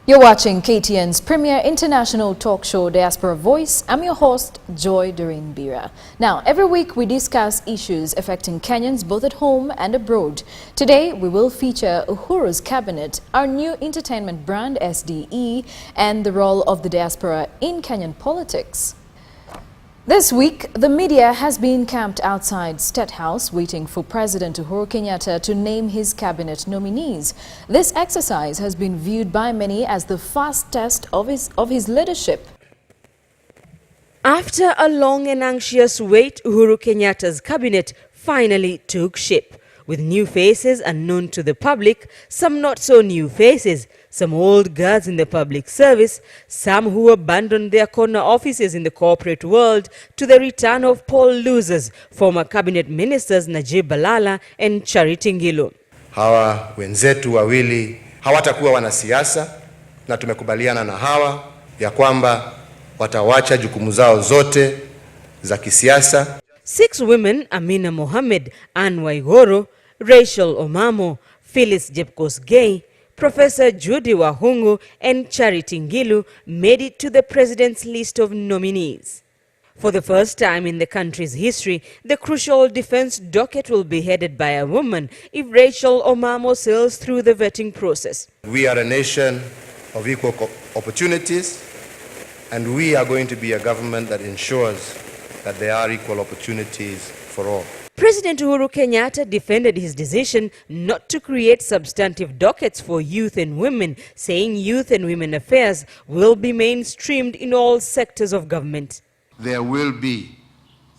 You're watching KTN's premier international talk show, Diaspora Voice. I'm your host, Joy Doreen Bira. Now, every week we discuss issues affecting Kenyans both at home and abroad. Today, we will feature Uhuru's cabinet, our new entertainment brand, SDE, and the role of the diaspora in Kenyan politics. This week, the media has been camped outside State House waiting for President Uhuru Kenyatta to name his cabinet nominees. This exercise has been viewed by many as the first test of his leadership. After a long and anxious wait, Uhuru Kenyatta's cabinet finally took shape. With new faces unknown to the public, some not so new faces, some old guards in the public service, some who abandoned their corner offices in the corporate world, to the return of poll losers, former cabinet ministers Najib Balala and Charity Ngilu. Hawa wenzetu wawili hawatakuwa wanasiasa, na tumekubaliana na hawa ya kwamba watawacha jukumu zao zote za kisiasa. 6 women, Amina Mohamed, Anne Waigoro, Rachel Omamo, Phyllis Jepkosgei, Professor Judy Wahungu and Charity Ngilu made it to the president's list of nominees. For the first time in the country's history, the crucial defense docket will be headed by a woman if Rachel Omamo sails through the vetting process. We are a nation of equal opportunities, and we are going to be a government that ensures that there are equal opportunities for all. President Uhuru Kenyatta defended his decision not to create substantive dockets for youth and women, saying youth and women affairs will be mainstreamed in all sectors of government. There will be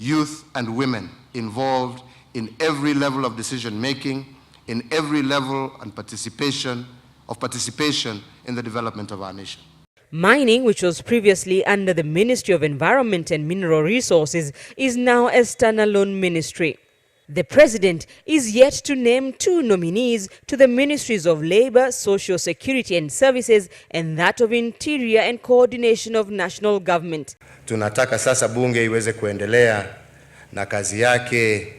youth and women involved in every level of decision making, in every level and participation in the development of our nation. Mining, which was previously under the Ministry of Environment and Mineral Resources, is now a standalone ministry. The president is yet to name 2 nominees to the Ministries of Labor, Social Security and Services and that of Interior and Coordination of National Government. Tunataka sasa bunge iweze kuendelea na kazi yake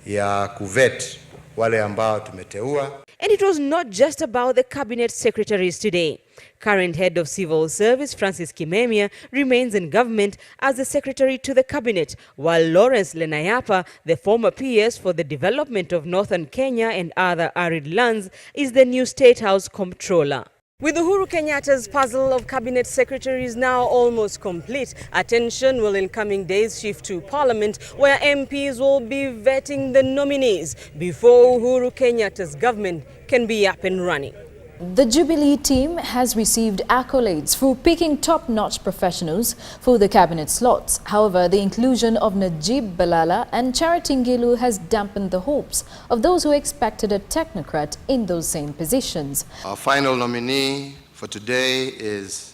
ya kuvet wale ambao tumeteua. And it was not just about the cabinet secretaries today. Current head of civil service Francis Kimemia remains in government as the secretary to the cabinet, while Lawrence Lenayapa, the former PS for the development of northern Kenya and other arid lands, is the new State House comptroller. With Uhuru Kenyatta's puzzle of cabinet secretaries now almost complete, attention will in coming days shift to Parliament, where MPs will be vetting the nominees before Uhuru Kenyatta's government can be up and running. The Jubilee team has received accolades for picking top-notch professionals for the cabinet slots. However, the inclusion of Najib Balala and Charity Ngilu has dampened the hopes of those who expected a technocrat in those same positions. Our final nominee for today is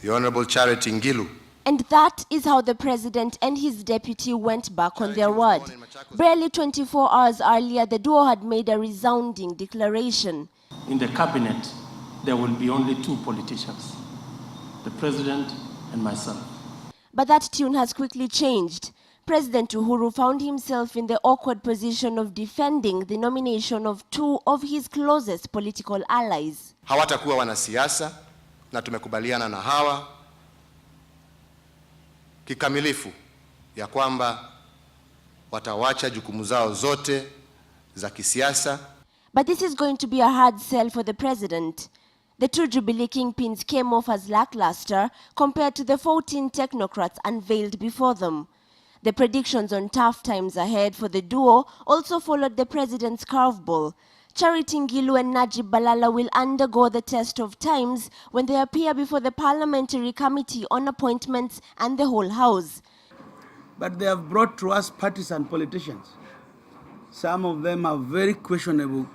the Honorable Charity Ngilu. And that is how the president and his deputy went back on their word. Barely 24 hours earlier, the duo had made a resounding declaration. In the cabinet, there will be only 2 politicians, the president and myself. But that tune has quickly changed. President Uhuru found himself in the awkward position of defending the nomination of 2 of his closest political allies. Hawatakuwa wanasiasa, na tumekubaliana na hawa kikamilifu ya kwamba watawacha jukumu zao zote za kisiasa. But this is going to be a hard sell for the president. The 2 Jubilee kingpins came off as lackluster compared to the 14 technocrats unveiled before them. The predictions on tough times ahead for the duo also followed the president's curveball. Charity Ngilu and Najib Balala will undergo the test of times when they appear before the Parliamentary Committee on Appointments and the whole House. But they have brought to us partisan politicians. Some of them are very questionable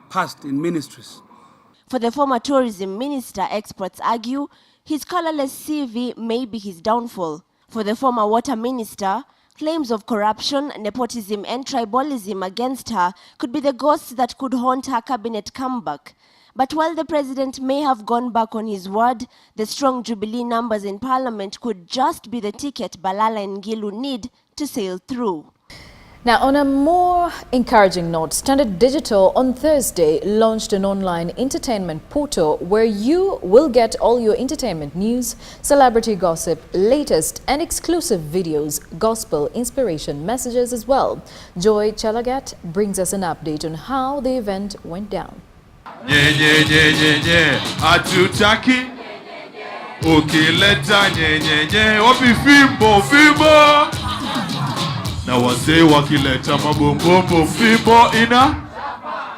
past in ministries. For the former tourism minister, experts argue his colorless CV may be his downfall. For the former water minister, claims of corruption, nepotism and tribalism against her could be the ghosts that could haunt her cabinet comeback. But while the president may have gone back on his word, the strong Jubilee numbers in Parliament could just be the ticket Balala and Ngilu need to sail through. Now, on a more encouraging note, Standard Digital on Thursday launched an online entertainment portal where you will get all your entertainment news, celebrity gossip, latest and exclusive videos, gospel inspiration messages as well. Joy Chalagat brings us an update on how the event went down. Atutaki ukileta nyenyenye wapi fimbo na wazee wakileta mabombombo fimbo ina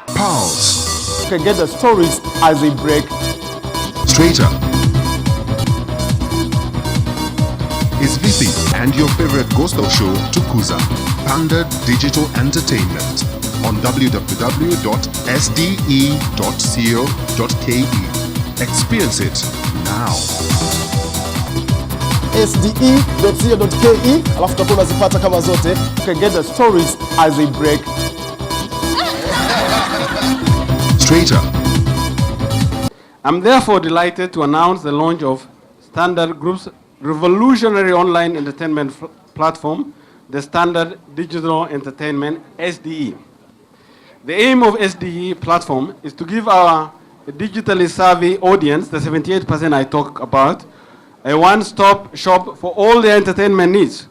Pulse. You can get the stories as they break. Straighter is Vithi and your favorite gospel show Tukuza, Standard Digital Entertainment on www.sde.co.ke. Experience it now. sde.co.ke, alafu tutakuwa unazipata kama zote. You can get the stories as they break. Straighter. I'm therefore delighted to announce the launch of Standard Group's revolutionary online entertainment platform, the Standard Digital Entertainment, SDE. The aim of SDE platform is to give our digitally savvy audience, the 78% I talk about, a one-stop shop for all their entertainment needs.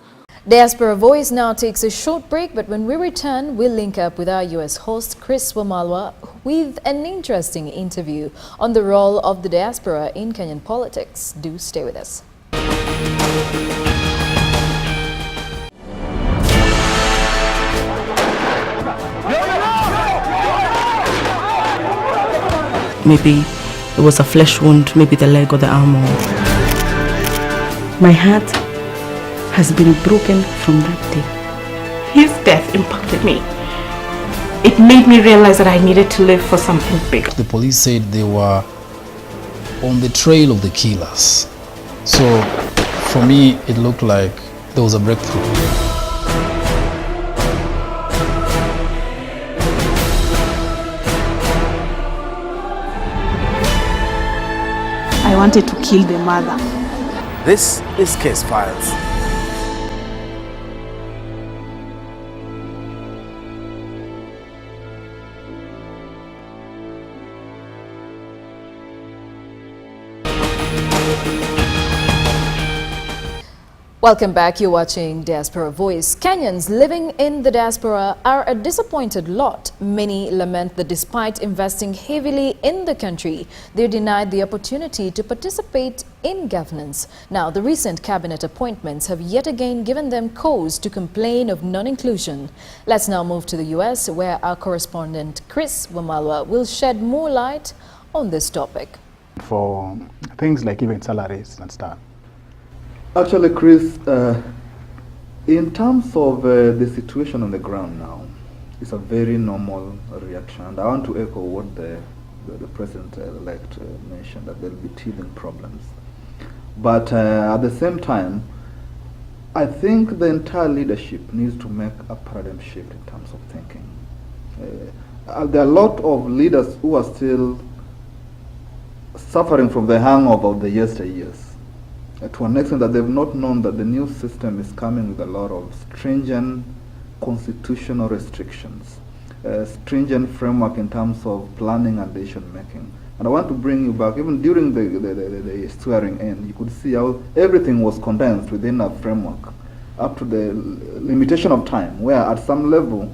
Diaspora Voice now takes a short break, but when we return, we'll link up with our US host, Chris Wamalwa, with an interesting interview on the role of the diaspora in Kenyan politics. Do stay with us. Maybe it was a flesh wound, maybe the leg or the arm. My heart has been broken from that day. His death impacted me. It made me realize that I needed to live for something bigger. The police said they were on the trail of the killers. So for me, it looked like there was a breakthrough. I wanted to kill the mother. This is Case Files. Welcome back. You're watching Diaspora Voice. Kenyans living in the diaspora are a disappointed lot. Many lament that despite investing heavily in the country, they're denied the opportunity to participate in governance. Now, the recent cabinet appointments have yet again given them cause to complain of non-inclusion. Let's now move to the US, where our correspondent Chris Wamalwa will shed more light on this topic. For things like even salaries and stuff. Actually, Chris, in terms of the situation on the ground now, it's a very normal reaction. And I want to echo what the President-elect mentioned, that there will be teething problems. But at the same time, I think the entire leadership needs to make a paradigm shift in terms of thinking. There are a lot of leaders who are still suffering from the hangover of the yesteryears. To an extent that they've not known that the new system is coming with a lot of stringent constitutional restrictions, stringent framework in terms of planning and decision making. And I want to bring you back, even during the swearing in, you could see how everything was condensed within a framework, up to the limitation of time, where at some level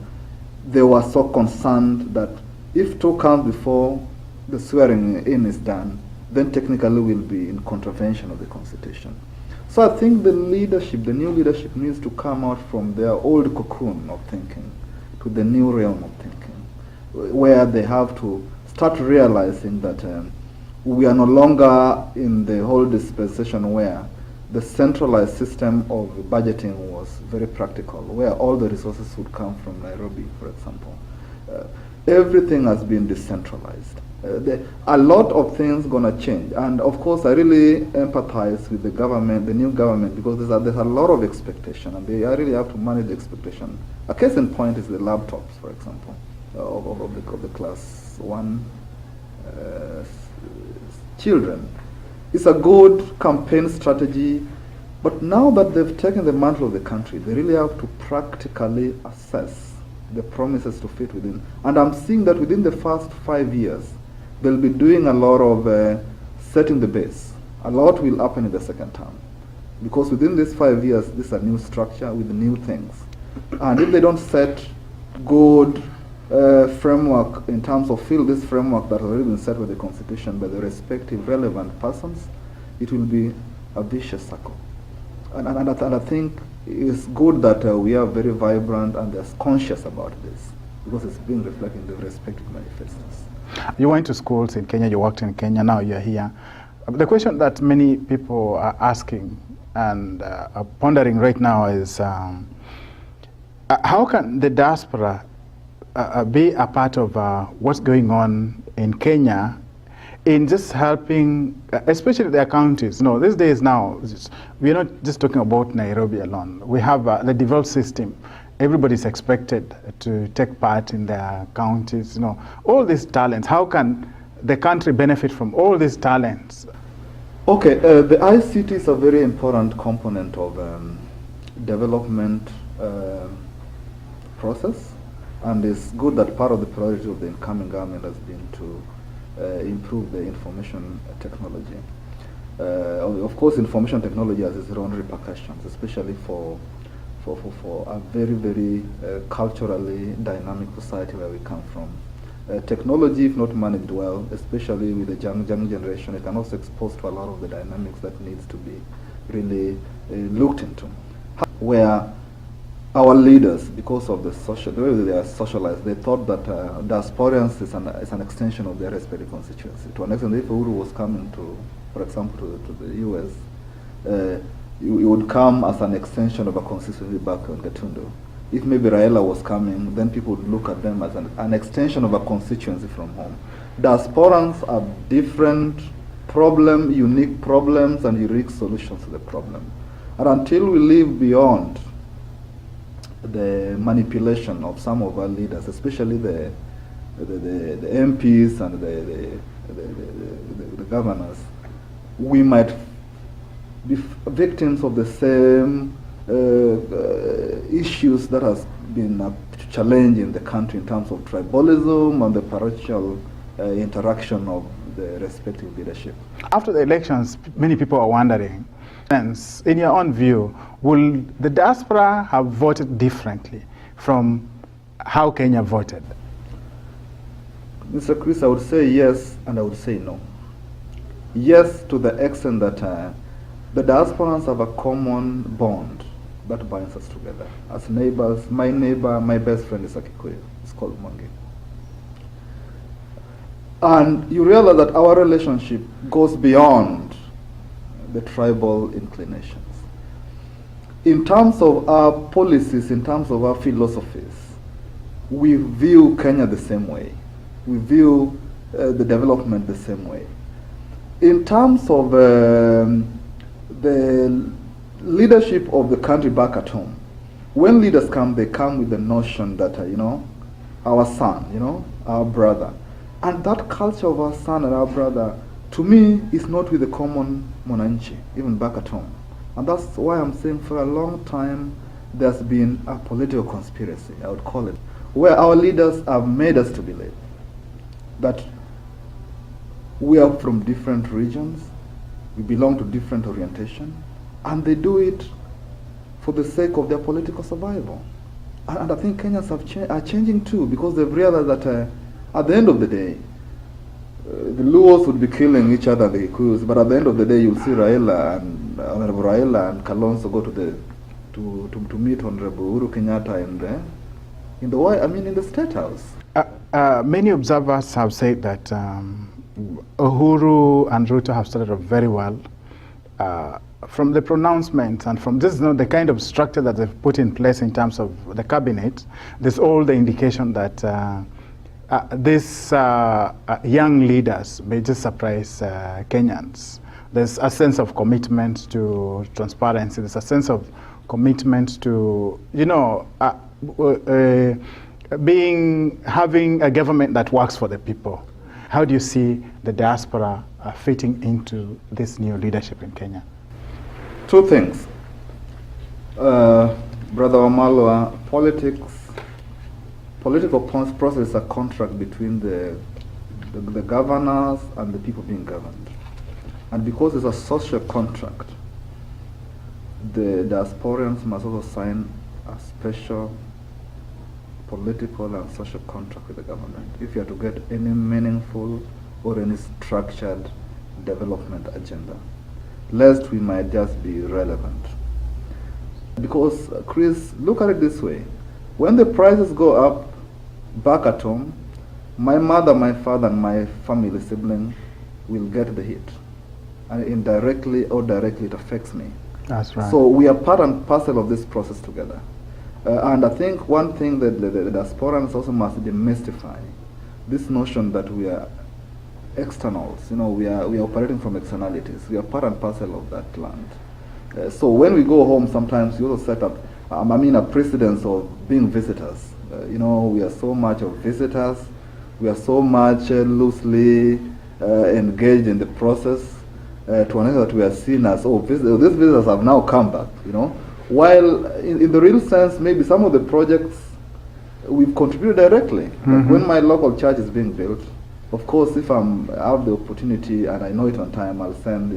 they were so concerned that if 2 counts before the swearing in is done, then technically will be in contravention of the Constitution. So I think the leadership, the new leadership, needs to come out from their old cocoon of thinking to the new realm of thinking, where they have to start realizing that we are no longer in the whole dispensation where the centralized system of budgeting was very practical, where all the resources would come from Nairobi, for example. Everything has been decentralized. A lot of things gonna change, and of course I really empathize with the government, the new government, because there's a lot of expectation, and they really have to manage the expectation. A case in point is the laptops, for example, of the class 1 children. It's a good campaign strategy, But now that they've taken the mantle of the country, they really have to practically assess the promises to fit within. And I'm seeing that within the first 5 years, they'll be doing a lot of setting the base. A lot will happen in the second term. Because within these 5 years, this is a new structure with new things. And if they don't set good framework in terms of fill this framework that has already been set by the Constitution by the respective relevant persons, it will be a vicious circle. And I think it's good that we are very vibrant and they're conscious about this, because it's being reflected in the respective manifestos. You went to schools in Kenya, you worked in Kenya, now you're here. The question that many people are asking and are pondering right now is, how can the diaspora be a part of what's going on in Kenya in just helping, especially their counties? You know, these days now, we're not just talking about Nairobi alone. We have the devolved system. Everybody's expected to take part in their counties. You know, all these talents. How can the country benefit from all these talents? Okay, the ICT is a very important component of development process, and it's good that part of the priority of the incoming government has been to improve the information technology. Of course, information technology has its own repercussions, especially for a very, very culturally dynamic society where we come from. Technology, if not managed well, especially with the young generation, it can also expose to a lot of the dynamics that needs to be really looked into. Where our leaders, because of the way they are socialized, they thought that diasporans is an extension of their respective constituency. To an extent, if Uhuru was coming to, for example, to the US, it would come as an extension of a constituency back in Gatundu. If maybe Raila was coming, then people would look at them as an extension of a constituency from home. Diasporans have different unique problems and unique solutions to the problem. And until we live beyond the manipulation of some of our leaders, especially the MPs and the governors, we might be victims of the same issues that has been a challenge in the country in terms of tribalism and the parochial interaction of the respective leadership. After the elections, many people are wondering, in your own view, will the diaspora have voted differently from how Kenya voted? Mr. Chris, I would say yes and I would say no. Yes, to the extent that the diasporans have a common bond that binds us together. As neighbors, my best friend is a Kikuyu. It's called Mwangi. And you realize that our relationship goes beyond the tribal inclinations. In terms of our policies, in terms of our philosophies, we view Kenya the same way. We view the development the same way. In terms of the leadership of the country back at home, when leaders come, they come with the notion that, our son, our brother. And that culture of our son and our brother, to me, is not with the common Mwananchi, even back at home. And that's why I'm saying for a long time, there's been a political conspiracy, I would call it, where our leaders have made us to believe that we are from different regions, we belong to different orientation, and they do it for the sake of their political survival. And I think Kenyans are changing too, because they've realized that at the end of the day, the Luos would be killing each other, the Kikuyus, but at the end of the day, you'll see Raila and Honorable Raila and Kalonzo go to meet Honorable Uhuru Kenyatta in the State House. Many observers have said that Uhuru and Ruto have started off very well. From the pronouncements and from this, the kind of structure that they've put in place in terms of the cabinet, there's all the indication that these young leaders may just surprise Kenyans. There's a sense of commitment to transparency. There's a sense of commitment to, having a government that works for the people. How do you see the diaspora fitting into this new leadership in Kenya? Two things. Brother Wamalwa, political process is a contract between the governors and the people being governed. And because it's a social contract, the diasporans must also sign a special political and social contract with the government if you are to get any meaningful or any structured development agenda, lest we might just be irrelevant. Because, Chris, look at it this way. When the prices go up back at home, my mother, my father, and my family sibling will get the hit. And indirectly or directly, it affects me. That's right. So we are part and parcel of this process together. And I think one thing that the diasporans also must demystify, this notion that we are externals, we are operating from externalities. We are part and parcel of that land. So when we go home, sometimes we also set up, a precedence of being visitors. We are so much of visitors. We are so much loosely engaged in the process to an extent that we are seen as, these visitors have now come back, While in the real sense, maybe some of the projects we've contributed directly. Like when my local church is being built, of course, if I have the opportunity and I know it on time, I'll send,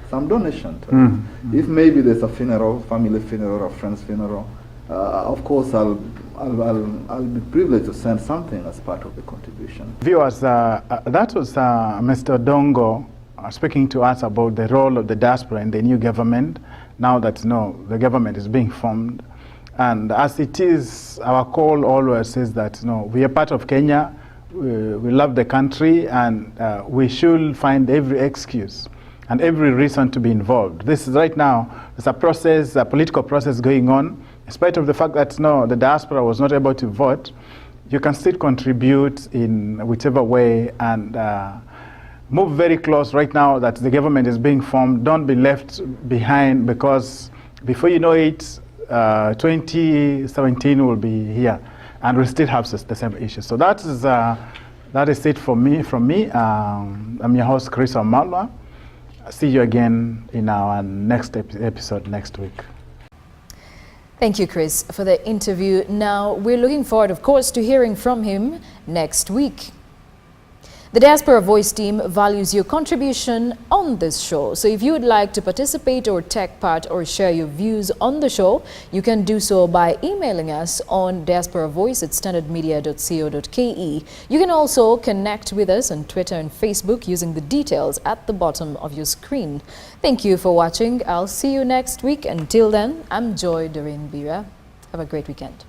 some donation to it. If maybe there's a funeral, family funeral, or friend's funeral, of course, I'll be privileged to send something as part of the contribution. Viewers, that was Mr. Dongo speaking to us about the role of the diaspora in the new government, now that the government is being formed. And as it is, our call always says that we are part of Kenya, we love the country, and we should find every excuse and every reason to be involved. This is right now, there's a process, a political process going on. In spite of the fact that the diaspora was not able to vote, you can still contribute in whichever way and move very close right now that the government is being formed. Don't be left behind, because before you know it, 2017 will be here and we'll still have the same issues. So that is it from me. I'm your host, Chris Wamalwa. See you again in our next episode next week. Thank you, Chris, for the interview. Now, we're looking forward, of course, to hearing from him next week. The Diaspora Voice team values your contribution on this show. So if you would like to participate or take part or share your views on the show, you can do so by emailing us on diasporavoice@standardmedia.co.ke. You can also connect with us on Twitter and Facebook using the details at the bottom of your screen. Thank you for watching. I'll see you next week. Until then, I'm Joy Doreen Bira. Have a great weekend.